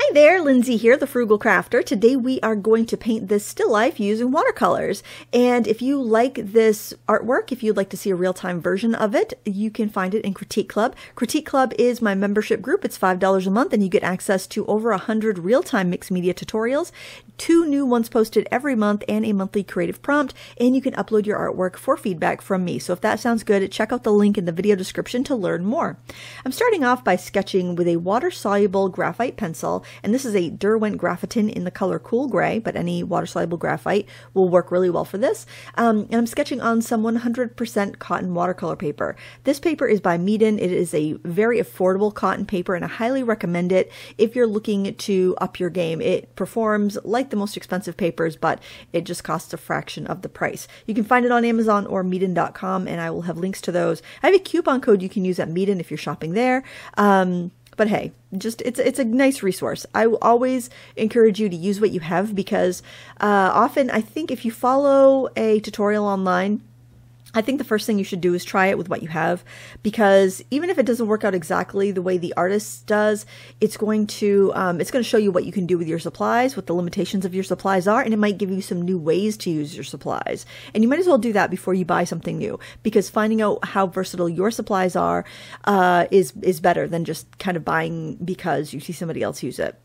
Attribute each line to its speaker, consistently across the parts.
Speaker 1: Hi there, Lindsay here, the Frugal Crafter. Today we are going to paint this still life using watercolors. And if you like this artwork, if you'd like to see a real-time version of it, you can find it in Critique Club. Critique Club is my membership group. It's $5 a month and you get access to over 100 real-time mixed media tutorials, 2 new ones posted every month, and a monthly creative prompt. And you can upload your artwork for feedback from me. So if that sounds good, check out the link in the video description to learn more. I'm starting off by sketching with a water-soluble graphite pencil. And this is a Derwent Graphitin in the color Cool Gray, but any water-soluble graphite will work really well for this. And I'm sketching on some 100% cotton watercolor paper. This paper is by Meeden. It is a very affordable cotton paper, and I highly recommend it if you're looking to up your game. It performs like the most expensive papers, but it just costs a fraction of the price. You can find it on Amazon or Meeden.com, and I will have links to those. I have a coupon code you can use at Meeden if you're shopping there. But hey, just it's a nice resource. I will always encourage you to use what you have because often I think if you follow a tutorial online, I think the first thing you should do is try it with what you have, because even if it doesn't work out exactly the way the artist does, it's going to show you what you can do with your supplies, what the limitations of your supplies are, and it might give you some new ways to use your supplies. And you might as well do that before you buy something new, because finding out how versatile your supplies are is better than just kind of buying because you see somebody else use it.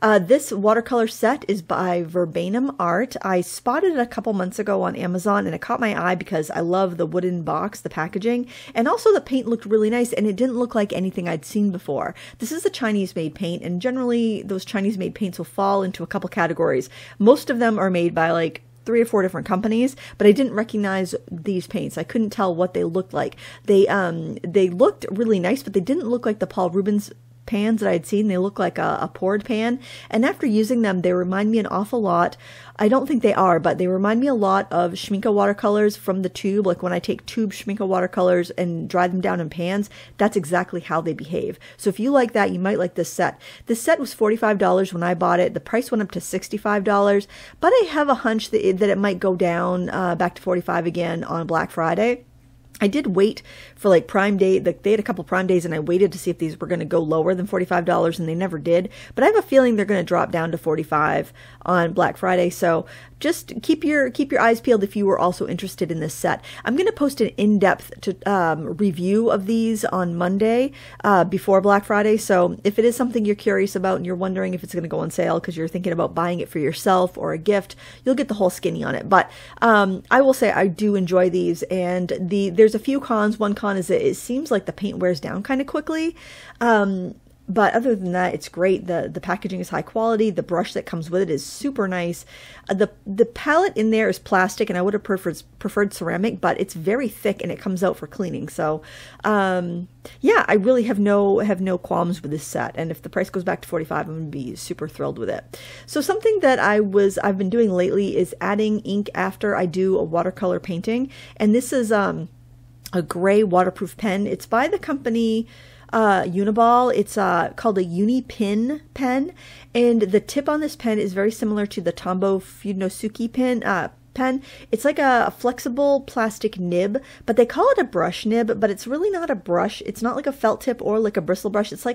Speaker 1: This watercolor set is by Verbatim Art. I spotted it a couple months ago on Amazon, and it caught my eye because I love the wooden box, the packaging, and also the paint looked really nice, and it didn't look like anything I'd seen before. This is a Chinese-made paint, and generally those Chinese-made paints will fall into a couple categories. Most of them are made by like 3 or 4 different companies, but I didn't recognize these paints. I couldn't tell what they looked like. They looked really nice, but they didn't look like the Paul Rubens pans that I'd seen. They look like a poured pan, and after using them, they remind me an awful lot. I don't think they are, but they remind me a lot of Schmincke watercolors from the tube. Like when I take tube Schmincke watercolors and dry them down in pans, that's exactly how they behave. So if you like that, you might like this set. This set was $45 when I bought it. The price went up to $65, but I have a hunch that it might go down back to $45 again on Black Friday. I did wait for like Prime Day. They had a couple Prime Days, and I waited to see if these were going to go lower than $45, and they never did. But I have a feeling they're going to drop down to $45 on Black Friday. So just keep your eyes peeled if you were also interested in this set. I'm going to post an in-depth review of these on Monday before Black Friday. So if it is something you're curious about and you're wondering if it's going to go on sale because you're thinking about buying it for yourself or a gift, you'll get the whole skinny on it. But I will say I do enjoy these, and there's a few cons. One con is that it seems like the paint wears down kind of quickly. But other than that, it's great. The packaging is high quality. The brush that comes with it is super nice. The palette in there is plastic, and I would have preferred ceramic, but it's very thick and it comes out for cleaning. So yeah, I really have no qualms with this set. And if the price goes back to $45, I'm going to be super thrilled with it. So something that I've been doing lately is adding ink after I do a watercolor painting. And this is a gray waterproof pen. It's by the company Uniball. It's called a Unipin pen, and the tip on this pen is very similar to the Tombow Funosuke pen. It's like a flexible plastic nib, but they call it a brush nib, but it's really not a brush. It's not like a felt tip or like a bristle brush. It's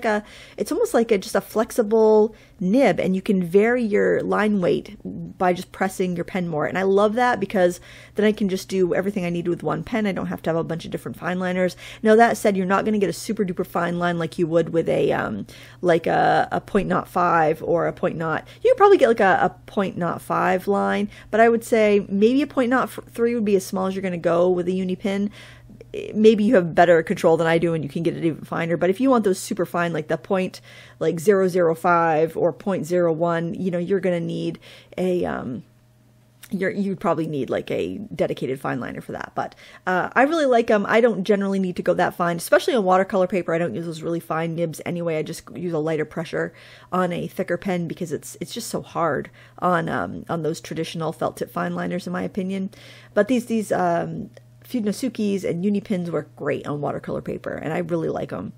Speaker 1: almost like just a flexible nib, and you can vary your line weight by just pressing your pen more. And I love that because then I can just do everything I need with one pen. I don't have to have a bunch of different fine liners. Now that said, you're not going to get a super duper fine line like you would with a like a 0.05 or a 0.0. You could probably get like a 0.05 line, but I would say maybe a 0.03 would be as small as you're going to go with a Unipin. Maybe you have better control than I do and you can get it even finer. But if you want those super fine, like the 0.005 or 0.01, you're going to need a you'd probably need like a dedicated fine liner for that. But I really like them. I don't generally need to go that fine, especially on watercolor paper. I don't use those really fine nibs anyway. I just use a lighter pressure on a thicker pen because it's just so hard on those traditional felt tip fine liners, in my opinion. But these Fudnosukis and uni pins work great on watercolor paper, and I really like them.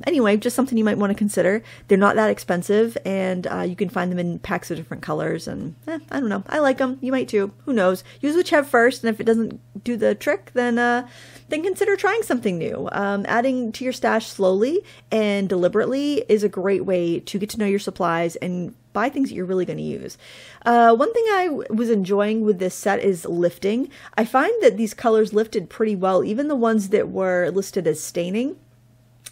Speaker 1: Anyway, just something you might want to consider. They're not that expensive, and you can find them in packs of different colors, and I don't know. I like them. You might too. Who knows? Use what you have first, and if it doesn't do the trick, then consider trying something new. Adding to your stash slowly and deliberately is a great way to get to know your supplies and buy things that you're really going to use. One thing I was enjoying with this set is lifting. I find that these colors lifted pretty well. Even the ones that were listed as staining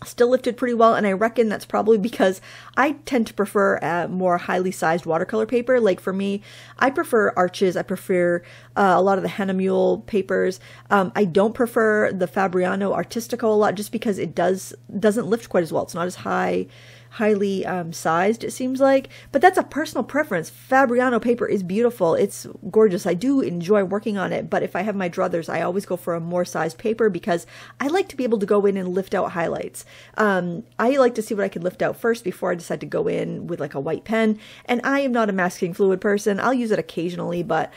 Speaker 1: still lifted pretty well, and I reckon that's probably because I tend to prefer more highly sized watercolor paper. Like for me, I prefer arches. I prefer a lot of the Henna Mule papers. I don't prefer the Fabriano Artistico a lot, just because it doesn't lift quite as well. It's not as highly sized, it seems like, but that's a personal preference. Fabriano paper is beautiful. It's gorgeous. I do enjoy working on it, but if I have my druthers, I always go for a more sized paper because I like to be able to go in and lift out highlights. I like to see what I can lift out first before I decide to go in with like a white pen, and I am not a masking fluid person. I'll use it occasionally, but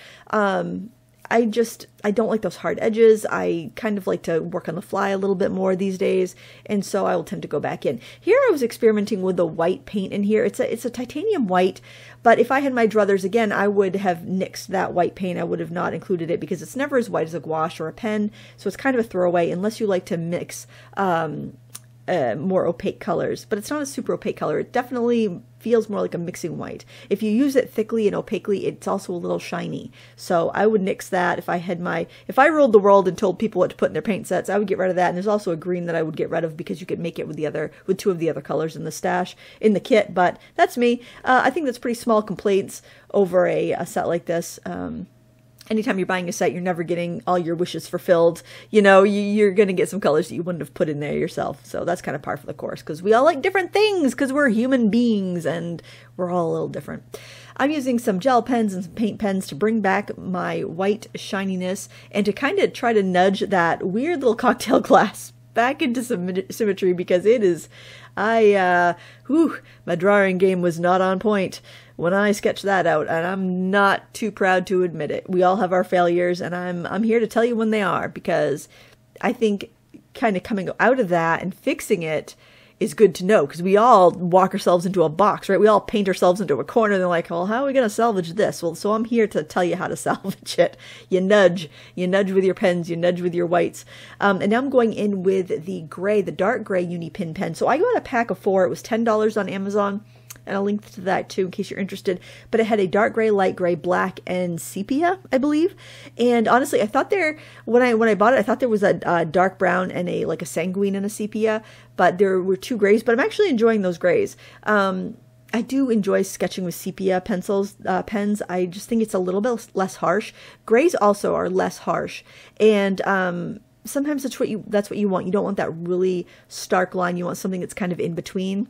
Speaker 1: I don't like those hard edges. I kind of like to work on the fly a little bit more these days, and so I will tend to go back in. Here I was experimenting with the white paint in here. It's a titanium white, but if I had my druthers again, I would have nixed that white paint. I would have not included it because it's never as white as a gouache or a pen, so it's kind of a throwaway unless you like to mix more opaque colors, but it's not a super opaque color. It definitely feels more like a mixing white. If you use it thickly and opaquely, it's also a little shiny. So I would nix that. If I ruled the world and told people what to put in their paint sets, I would get rid of that. And there's also a green that I would get rid of because you could make it with two of the other colors in the stash in the kit. But that's me. I think that's pretty small complaints over a set like this. Anytime you're buying a set, you're never getting all your wishes fulfilled. You know, you're going to get some colors that you wouldn't have put in there yourself. So that's kind of par for the course, because we all like different things, because we're human beings and we're all a little different. I'm using some gel pens and some paint pens to bring back my white shininess and to kind of try to nudge that weird little cocktail glass back into some symmetry, because it is, my drawing game was not on point when I sketched that out, and I'm not too proud to admit it. We all have our failures, and I'm here to tell you when they are, because I think kind of coming out of that and fixing it is good to know, because we all walk ourselves into a box, right? We all paint ourselves into a corner, and they're like, well, how are we going to salvage this? Well, so I'm here to tell you how to salvage it. You nudge with your pens, you nudge with your whites. And now I'm going in with the gray, the dark gray uni pin pen. So I got a pack of 4. It was $10 on Amazon. And I'll link to that too in case you're interested. But it had a dark gray, light gray, black, and sepia, I believe. And honestly, I thought when I bought it, I thought there was a dark brown and a sanguine and a sepia, but there were 2 grays. But I'm actually enjoying those grays. I do enjoy sketching with sepia pens. I just think it's a little bit less harsh. Grays also are less harsh, and sometimes that's what you want. You don't want that really stark line. You want something that's kind of in between.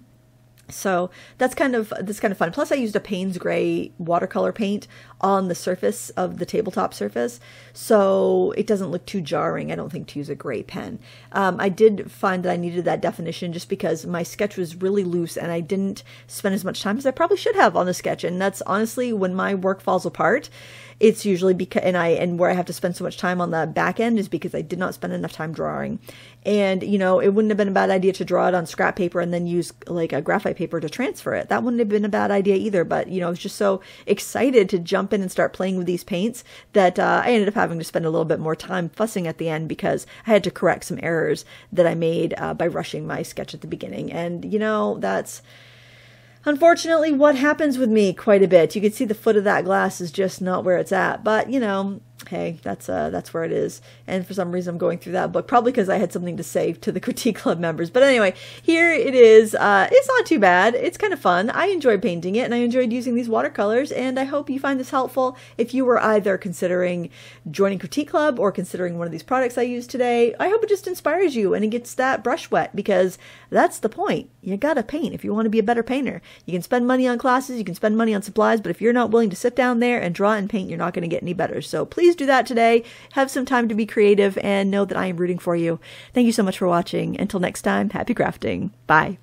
Speaker 1: So that's kind of fun. Plus I used a Payne's Gray watercolor paint on the surface of the tabletop surface, so it doesn't look too jarring, I don't think, to use a gray pen. I did find that I needed that definition just because my sketch was really loose and I didn't spend as much time as I probably should have on the sketch. And that's honestly when my work falls apart. It's usually because, and where I have to spend so much time on the back end is because I did not spend enough time drawing. And, you know, it wouldn't have been a bad idea to draw it on scrap paper and then use like a graphite paper to transfer it. That wouldn't have been a bad idea either. But, you know, I was just so excited to jump in and start playing with these paints that I ended up having to spend a little bit more time fussing at the end because I had to correct some errors that I made by rushing my sketch at the beginning. And, you know, that's unfortunately what happens with me quite a bit. You can see the foot of that glass is just not where it's at, but you know, hey, that's where it is. And for some reason I'm going through that book, probably because I had something to say to the Critique Club members. But anyway, here it is. It's not too bad. It's kind of fun. I enjoyed painting it and I enjoyed using these watercolors, and I hope you find this helpful if you were either considering joining Critique Club or considering one of these products I used today. I hope it just inspires you and it gets that brush wet, because that's the point. You gotta paint if you want to be a better painter. You can spend money on classes, you can spend money on supplies, but if you're not willing to sit down there and draw and paint, you're not going to get any better. So please do that today. Have some time to be creative and know that I am rooting for you. Thank you so much for watching. Until next time, happy crafting. Bye.